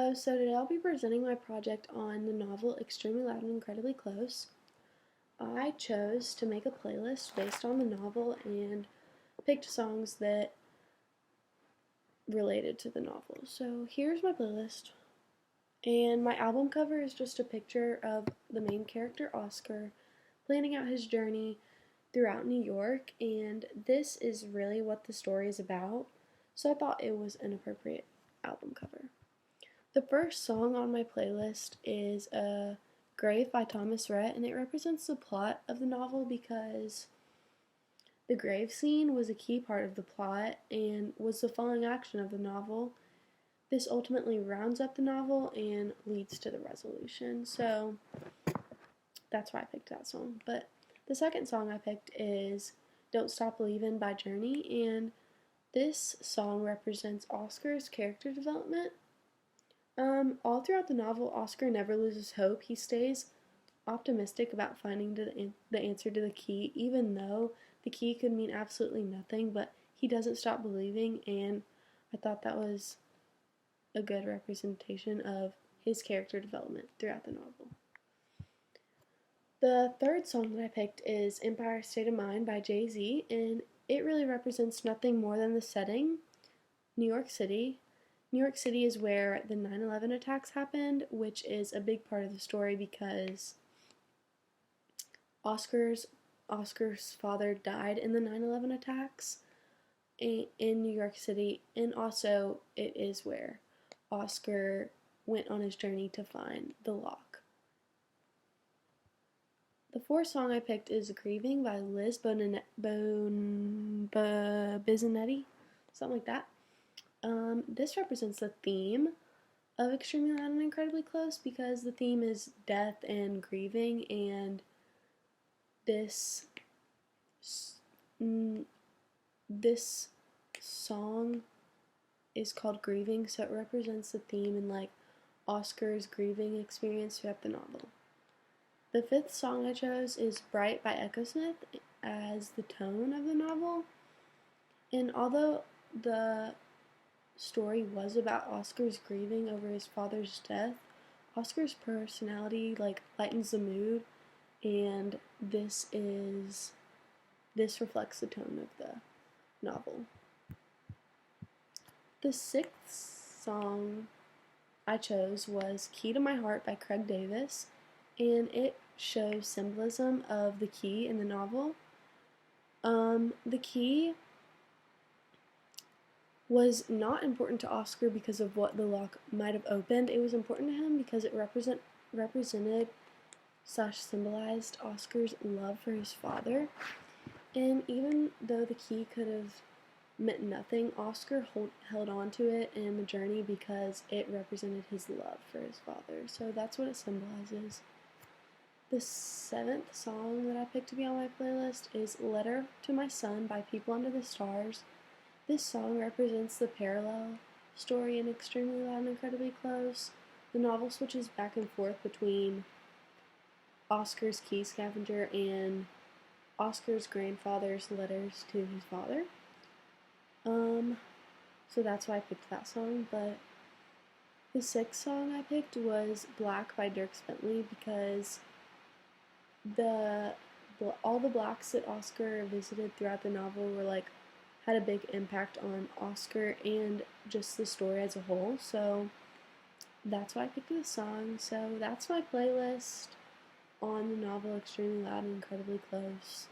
Hello, so today I'll be presenting my project on the novel Extremely Loud and Incredibly Close. I chose to make a playlist based on the novel and picked songs that related to the novel. So here's my playlist. And my album cover is just a picture of the main character, Oscar, planning out his journey throughout New York, and this is really what the story is about, so I thought it was an appropriate album cover. The first song on my playlist is Grave by Thomas Rhett, and it represents the plot of the novel because the grave scene was a key part of the plot and was the following action of the novel. This ultimately rounds up the novel and leads to the resolution, so that's why I picked that song. But the second song I picked is Don't Stop Believin' by Journey, and this song represents Oscar's character development. All throughout the novel, Oscar never loses hope. He stays optimistic about finding the answer to the key, even though the key could mean absolutely nothing, but he doesn't stop believing, and I thought that was a good representation of his character development throughout the novel. The third song that I picked is Empire State of Mind by Jay-Z, and it really represents nothing more than the setting, New York City. New York City is where the 9/11 attacks happened, which is a big part of the story because Oscar's father died in the 9/11 attacks in New York City, and also it is where Oscar went on his journey to find the lock. The fourth song I picked is Grieving by Liz Bizanetti, something like that. This represents the theme of Extremely Loud and Incredibly Close because the theme is death and grieving, and this song is called Grieving, so it represents the theme and like Oscar's grieving experience throughout the novel. The fifth song I chose is Bright by Echosmith as the tone of the novel, and although the story was about Oscar's grieving over his father's death, Oscar's personality like lightens the mood, and this reflects the tone of the novel. The sixth song I chose was Key to My Heart by Craig Davis, and it shows symbolism of the key in the novel. The key was not important to Oscar because of what the lock might have opened. It was important to him because it represented / symbolized Oscar's love for his father. And even though the key could have meant nothing, Oscar held on to it in the journey because it represented his love for his father. So that's what it symbolizes. The seventh song that I picked to be on my playlist is Letter to My Son by People Under the Stars. This song represents the parallel story in Extremely Loud and Incredibly Close. The novel switches back and forth between Oscar's key scavenger and Oscar's grandfather's letters to his father. So that's why I picked that song, but the sixth song I picked was Black by Dierks Bentley because all the blacks that Oscar visited throughout the novel were like had a big impact on Oscar and just the story as a whole, so that's why I picked this song. So that's my playlist on the novel Extremely Loud and Incredibly Close.